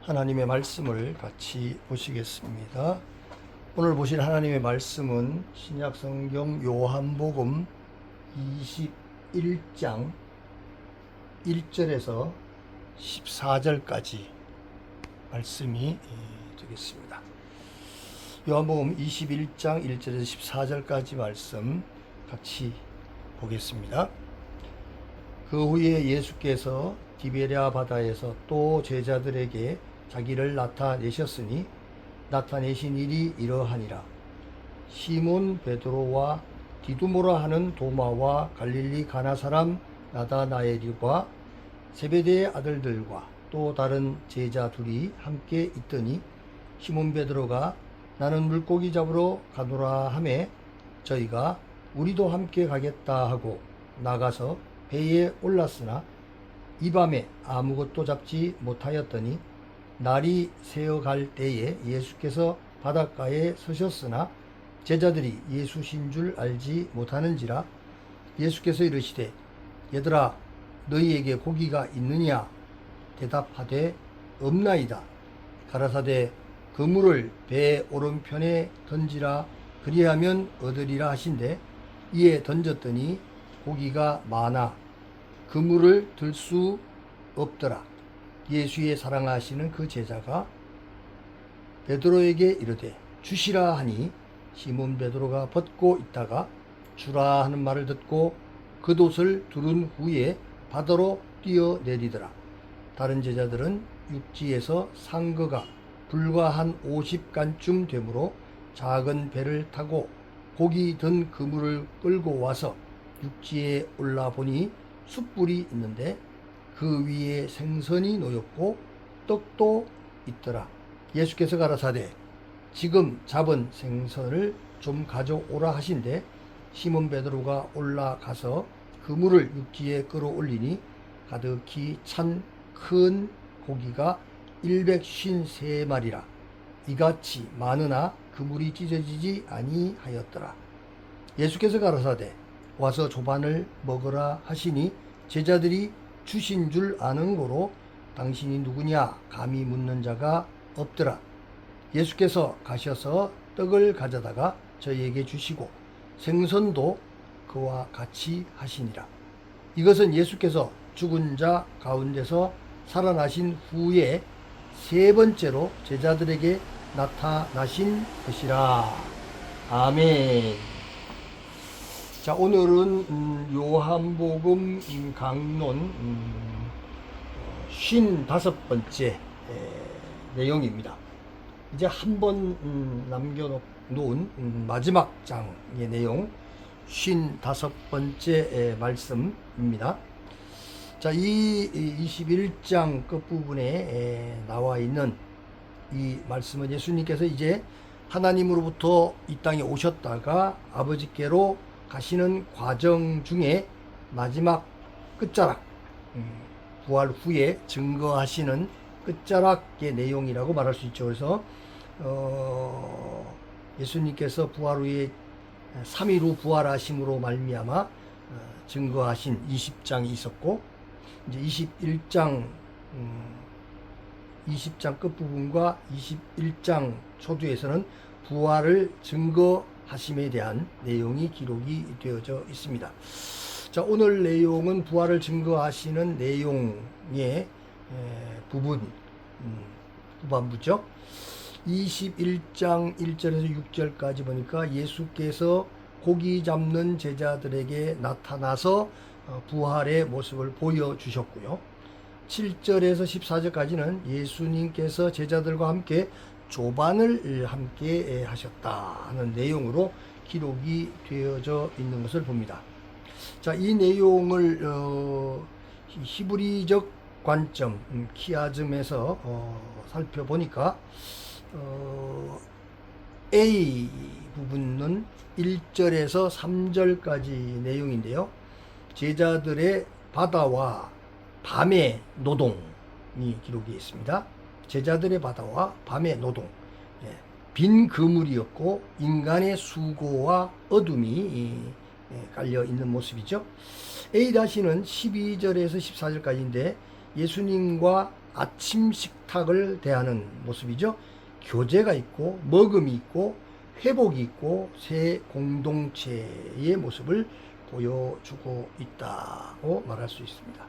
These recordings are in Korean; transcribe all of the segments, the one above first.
하나님의 말씀을 같이 보시겠습니다. 오늘 보실 하나님의 말씀은 신약성경 요한복음 21장 1절에서 14절까지 말씀이 되겠습니다. 요한복음 21장 1절에서 14절까지 말씀 같이 보겠습니다. 그 후에 예수께서 디베랴 바다에서 또 제자들에게 자기를 나타내셨으니 나타내신 일이 이러하니라. 시몬 베드로와 디두모라 하는 도마와 갈릴리 가나 사람 나다나엘과 세베대의 아들들과 또 다른 제자 둘이 함께 있더니 시몬 베드로가 나는 물고기 잡으러 가노라 하매 저희가 우리도 함께 가겠다 하고 나가서 배에 올랐으나 이 밤에 아무것도 잡지 못하였더니 날이 새어갈 때에 예수께서 바닷가에 서셨으나 제자들이 예수신 줄 알지 못하는지라. 예수께서 이르시되 얘들아 너희에게 고기가 있느냐 대답하되 없나이다. 가라사대 그물을 배 오른편에 던지라 그리하면 얻으리라 하신대 이에 던졌더니 고기가 많아 그물을 들 수 없더라. 예수의 사랑하시는 그 제자가 베드로에게 이르되 주시라 하니 시몬 베드로가 벗고 있다가 주라 하는 말을 듣고 겉옷을 두른 후에 바다로 뛰어내리더라. 다른 제자들은 육지에서 산 거가 불과 한 50간쯤 되므로 작은 배를 타고 고기 든 그물을 끌고 와서 육지에 올라보니 숯불이 있는데 그 위에 생선이 놓였고 떡도 있더라. 예수께서 가라사대 지금 잡은 생선을 좀 가져오라 하신대 시몬 베드로가 올라가서 그물을 육지에 끌어올리니 가득히 찬 큰 고기가 153마리라. 이같이 많으나 그물이 찢어지지 아니하였더라. 예수께서 가라사대 와서 조반을 먹으라 하시니 제자들이 주신 줄 아는 고로 당신이 누구냐 감히 묻는 자가 없더라. 예수께서 가셔서 떡을 가져다가 저희에게 주시고 생선도 그와 같이 하시니라. 이것은 예수께서 죽은 자 가운데서 살아나신 후에 세 번째로 제자들에게 나타나신 것이라. 아멘. 자, 오늘은 요한복음 강론 55번째 내용입니다. 이제 한 번 남겨놓은 마지막 장의 내용 55번째 말씀입니다. 자, 이 21장 끝부분에 나와 있는 이 말씀은 예수님께서 이제 하나님으로부터 이 땅에 오셨다가 아버지께로 가시는 과정 중에 마지막 끝자락, 부활 후에 증거하시는 끝자락의 내용이라고 말할 수 있죠. 그래서 예수님께서 부활 후에 3일 후 부활하심으로 말미암아 증거하신 20장이 있었고 이제 20장 끝부분과 21장 초두에서는 부활을 증거하심에 대한 내용이 기록이 되어져 있습니다. 자, 오늘 내용은 부활을 증거하시는 내용의 후반부죠. 21장 1절에서 6절까지 보니까 예수께서 고기 잡는 제자들에게 나타나서 부활의 모습을 보여주셨고요. 7절에서 14절까지는 예수님께서 제자들과 함께 조반을 함께 하셨다 하는 내용으로 기록이 되어져 있는 것을 봅니다. 자, 이 내용을 히브리적 관점 키아즘에서 살펴보니까 A 부분은 1절에서 3절까지 내용인데요. 제자들의 바다와 밤의 노동이 기록되어 있습니다. 제자들의 바다와 밤의 노동, 빈 그물이었고 인간의 수고와 어둠이 깔려 있는 모습이죠. A-는 12절에서 14절까지인데 예수님과 아침 식탁을 대하는 모습이죠. 교제가 있고 먹음이 있고 회복이 있고 새 공동체의 모습을 보여주고 있다고 말할 수 있습니다.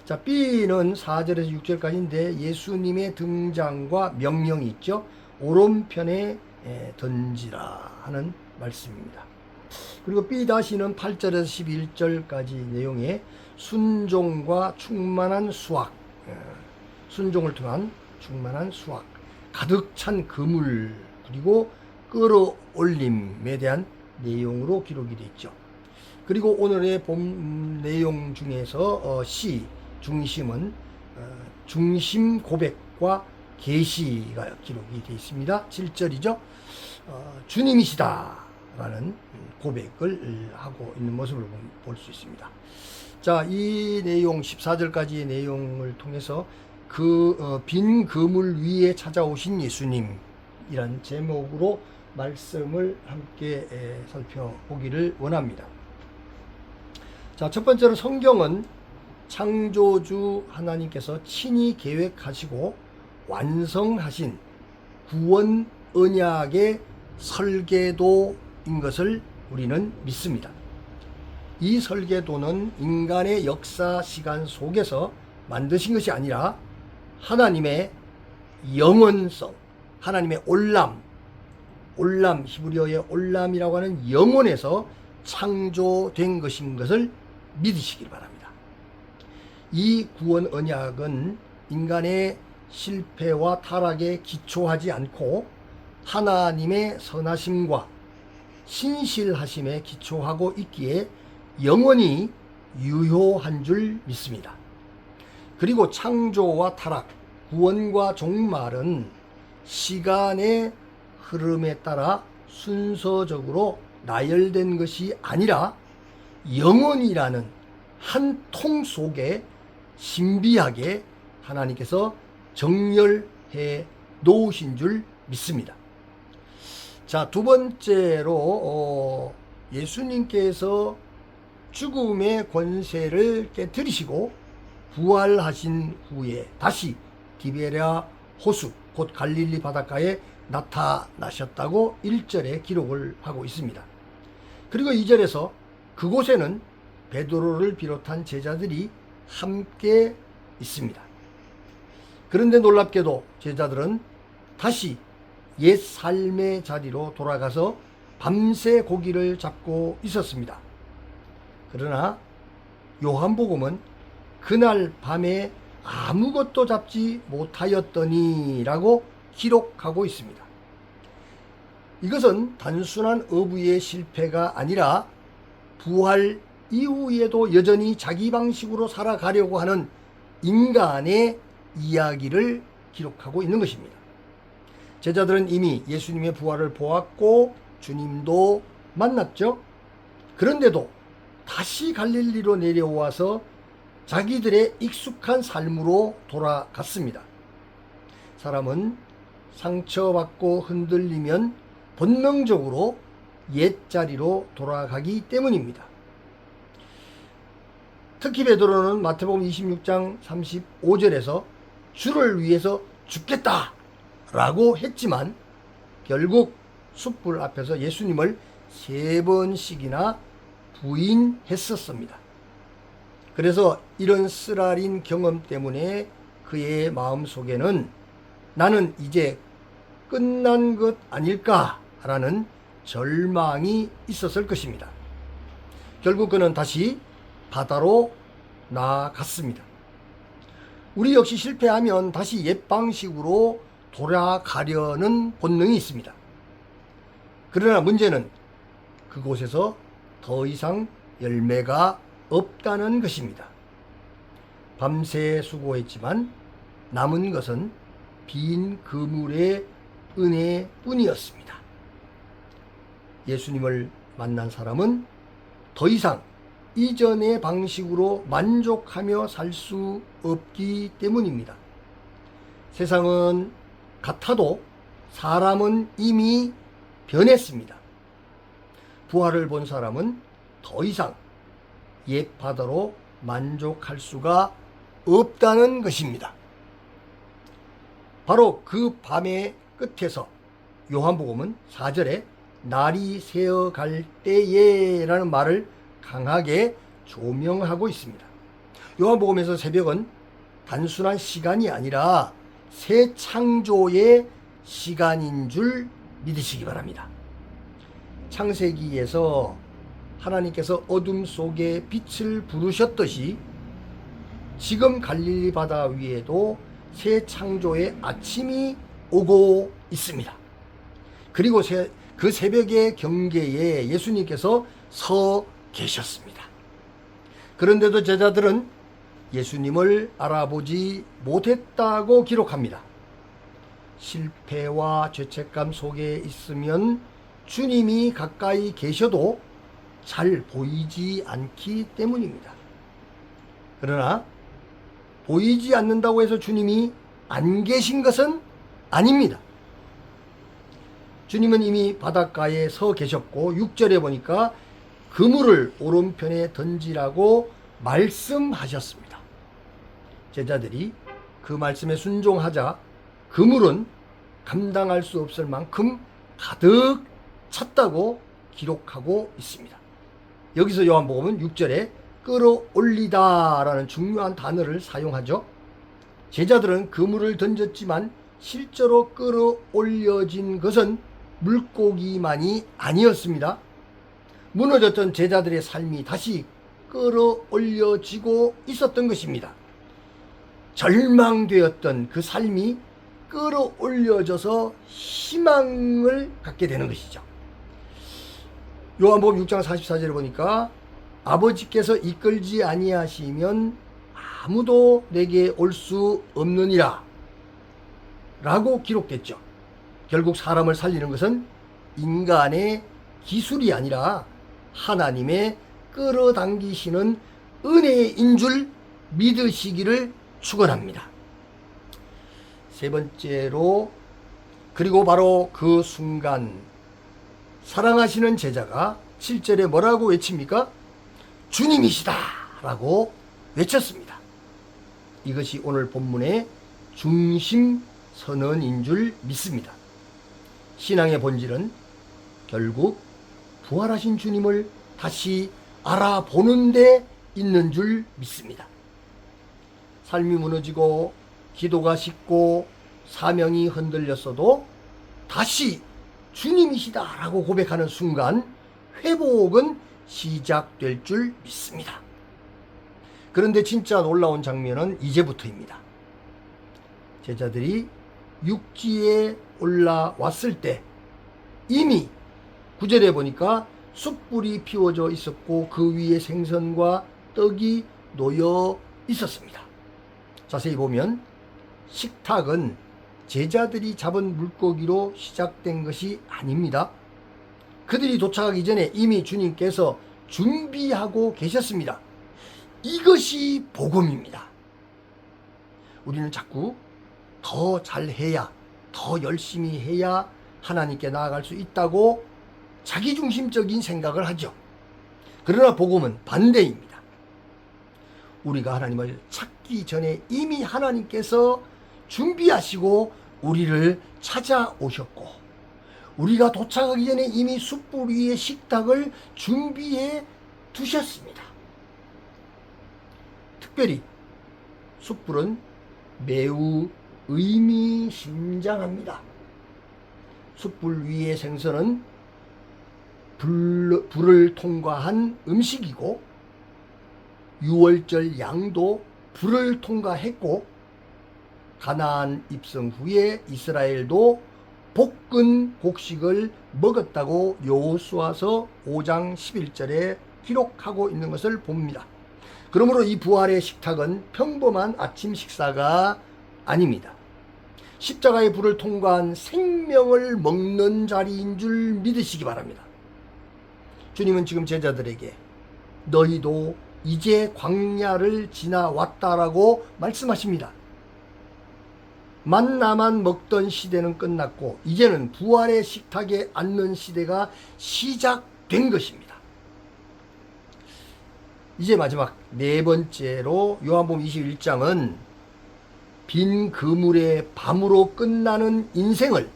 자, B는 4절에서 6절까지인데 예수님의 등장과 명령이 있죠. 오른편에 던지라 하는 말씀입니다. 그리고 B-는 8절에서 11절까지 내용에 순종과 충만한 수확, 순종을 통한 충만한 수확, 가득 찬 그물, 그리고 끌어올림에 대한 내용으로 기록이 되어 있죠. 그리고 오늘의 본 내용 중에서 C, 중심은 중심 고백과 계시가 기록이 되어 있습니다. 7절이죠. 주님이시다 라는 고백을 하고 있는 모습을 볼 수 있습니다. 자, 이 내용 14절까지의 내용을 통해서 빈 그물 위에 찾아오신 예수님이란 제목으로 말씀을 함께 살펴보기를 원합니다. 자, 첫 번째로 성경은 창조주 하나님께서 친히 계획하시고 완성하신 구원 언약의 설계도인 것을 우리는 믿습니다. 이 설계도는 인간의 역사 시간 속에서 만드신 것이 아니라 하나님의 영원성, 하나님의 올람, 히브리어의 올람이라고 하는 영혼에서 창조된 것인 것을 믿으시길 바랍니다. 이 구원 언약은 인간의 실패와 타락에 기초하지 않고 하나님의 선하심과 신실하심에 기초하고 있기에 영원히 유효한 줄 믿습니다. 그리고 창조와 타락, 구원과 종말은 시간의 흐름에 따라 순서적으로 나열된 것이 아니라 영원이라는 한 통 속에 신비하게 하나님께서 정렬해 놓으신 줄 믿습니다. 자, 두 번째로 예수님께서 죽음의 권세를 깨뜨리시고 부활하신 후에 다시 디베랴 호수, 곧 갈릴리 바닷가에 나타나셨다고 1절에 기록을 하고 있습니다. 그리고 2절에서 그곳에는 베드로를 비롯한 제자들이 함께 있습니다. 그런데 놀랍게도 제자들은 다시 옛 삶의 자리로 돌아가서 밤새 고기를 잡고 있었습니다. 그러나 요한복음은 그날 밤에 아무것도 잡지 못하였더니 라고 기록하고 있습니다. 이것은 단순한 어부의 실패가 아니라 부활 이후에도 여전히 자기 방식으로 살아가려고 하는 인간의 이야기를 기록하고 있는 것입니다. 제자들은 이미 예수님의 부활을 보았고 주님도 만났죠. 그런데도 다시 갈릴리로 내려와서 자기들의 익숙한 삶으로 돌아갔습니다. 사람은 상처받고 흔들리면 본능적으로 옛자리로 돌아가기 때문입니다. 특히 베드로는 마태복음 26장 35절에서 주를 위해서 죽겠다 라고 했지만 결국 숯불 앞에서 예수님을 3번씩이나 부인했었습니다. 그래서 이런 쓰라린 경험 때문에 그의 마음속에는 나는 이제 끝난 것 아닐까라는 절망이 있었을 것입니다. 결국 그는 다시 바다로 나아갔습니다. 우리 역시 실패하면 다시 옛 방식으로 돌아가려는 본능이 있습니다. 그러나 문제는 그곳에서 더 이상 열매가 없다는 것입니다. 밤새 수고했지만 남은 것은 빈 그물의 은혜뿐이었습니다. 예수님을 만난 사람은 더 이상 이전의 방식으로 만족하며 살 수 없기 때문입니다. 세상은 같아도 사람은 이미 변했습니다. 부활을 본 사람은 더 이상 옛 바다로 만족할 수가 없다는 것입니다. 바로 그 밤의 끝에서 요한복음은 4절에 날이 새어갈 때에 라는 말을 강하게 조명하고 있습니다. 요한복음에서 새벽은 단순한 시간이 아니라 새 창조의 시간인 줄 믿으시기 바랍니다. 창세기에서 하나님께서 어둠 속에 빛을 부르셨듯이 지금 갈릴리 바다 위에도 새 창조의 아침이 오고 있습니다. 그리고 그 새벽의 경계에 예수님께서 서 계셨습니다. 그런데도 제자들은 예수님을 알아보지 못했다고 기록합니다. 실패와 죄책감 속에 있으면 주님이 가까이 계셔도 잘 보이지 않기 때문입니다. 그러나 보이지 않는다고 해서 주님이 안 계신 것은 아닙니다. 주님은 이미 바닷가에 서 계셨고 6절에 보니까 그물을 오른편에 던지라고 말씀하셨습니다. 제자들이 그 말씀에 순종하자 그물은 감당할 수 없을 만큼 가득 찼다고 기록하고 있습니다. 여기서 요한복음은 6절에 끌어올리다 라는 중요한 단어를 사용하죠. 제자들은 그물을 던졌지만 실제로 끌어올려진 것은 물고기만이 아니었습니다. 무너졌던 제자들의 삶이 다시 끌어올려지고 있었던 것입니다. 절망되었던 그 삶이 끌어올려져서 희망을 갖게 되는 것이죠. 요한복음 6장 44절에 보니까 아버지께서 이끌지 아니하시면 아무도 내게 올 수 없느니라 라고 기록됐죠. 결국 사람을 살리는 것은 인간의 기술이 아니라 하나님의 끌어당기시는 은혜인 줄 믿으시기를 축원합니다. 세 번째로, 그리고 바로 그 순간 사랑하시는 제자가 7절에 뭐라고 외칩니까? 주님이시다 라고 외쳤습니다. 이것이 오늘 본문의 중심 선언인 줄 믿습니다. 신앙의 본질은 결국 부활하신 주님을 다시 알아보는 데 있는 줄 믿습니다. 삶이 무너지고 기도가 식고 사명이 흔들렸어도 다시 주님이시다 라고 고백하는 순간 회복은 시작될 줄 믿습니다. 그런데 진짜 놀라운 장면은 이제부터입니다. 제자들이 육지에 올라왔을 때 이미 9절에 보니까 숯불이 피워져 있었고 그 위에 생선과 떡이 놓여 있었습니다. 자세히 보면 식탁은 제자들이 잡은 물고기로 시작된 것이 아닙니다. 그들이 도착하기 전에 이미 주님께서 준비하고 계셨습니다. 이것이 복음입니다. 우리는 자꾸 더 잘해야, 더 열심히 해야 하나님께 나아갈 수 있다고 자기중심적인 생각을 하죠. 그러나 복음은 반대입니다. 우리가 하나님을 찾기 전에 이미 하나님께서 준비하시고 우리를 찾아오셨고, 우리가 도착하기 전에 이미 숯불 위에 식탁을 준비해 두셨습니다. 특별히 숯불은 매우 의미심장합니다. 숯불 위의 생선은 불을 통과한 음식이고, 유월절 양도 불을 통과했고, 가나안 입성 후에 이스라엘도 볶은 곡식을 먹었다고 여호수아서 5장 11절에 기록하고 있는 것을 봅니다. 그러므로 이 부활의 식탁은 평범한 아침 식사가 아닙니다. 십자가의 불을 통과한 생명을 먹는 자리인 줄 믿으시기 바랍니다. 주님은 지금 제자들에게 너희도 이제 광야를 지나왔다라고 말씀하십니다. 만나만 먹던 시대는 끝났고 이제는 부활의 식탁에 앉는 시대가 시작된 것입니다. 이제 마지막 네 번째로 요한복음 21장은 빈 그물의 밤으로 끝나는 인생을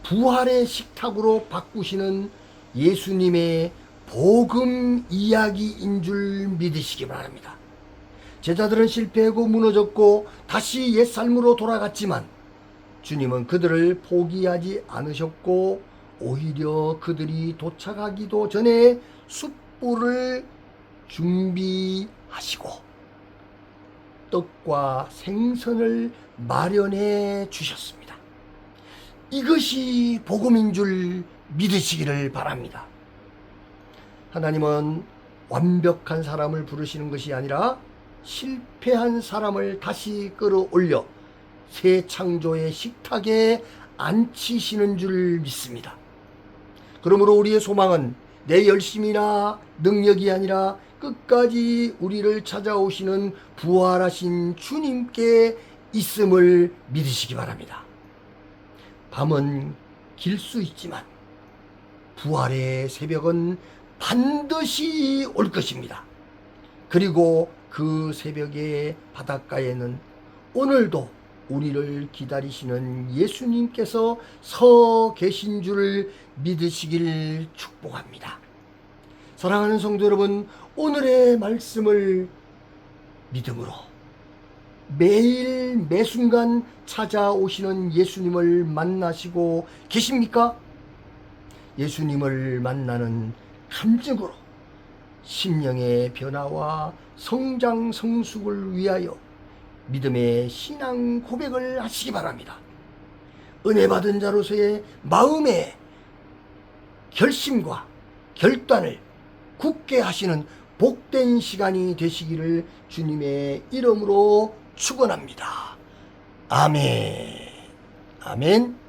부활의 식탁으로 바꾸시는 예수님의 복음 이야기인 줄 믿으시기 바랍니다. 제자들은 실패하고 무너졌고 다시 옛삶으로 돌아갔지만 주님은 그들을 포기하지 않으셨고 오히려 그들이 도착하기도 전에 숯불을 준비하시고 떡과 생선을 마련해 주셨습니다. 이것이 복음인 줄 믿으시기를 바랍니다. 하나님은 완벽한 사람을 부르시는 것이 아니라 실패한 사람을 다시 끌어올려 새 창조의 식탁에 앉히시는 줄 믿습니다. 그러므로 우리의 소망은 내 열심이나 능력이 아니라 끝까지 우리를 찾아오시는 부활하신 주님께 있음을 믿으시기 바랍니다. 밤은 길 수 있지만 부활의 새벽은 반드시 올 것입니다. 그리고 그 새벽의 바닷가에는 오늘도 우리를 기다리시는 예수님께서 서 계신 줄을 믿으시길 축복합니다. 사랑하는 성도 여러분, 오늘의 말씀을 믿음으로 매일 매순간 찾아오시는 예수님을 만나시고 계십니까? 예수님을 만나는 간증으로 심령의 변화와 성장 성숙을 위하여 믿음의 신앙 고백을 하시기 바랍니다. 은혜 받은 자로서의 마음의 결심과 결단을 굳게 하시는 복된 시간이 되시기를 주님의 이름으로 축원합니다. 아멘. 아멘.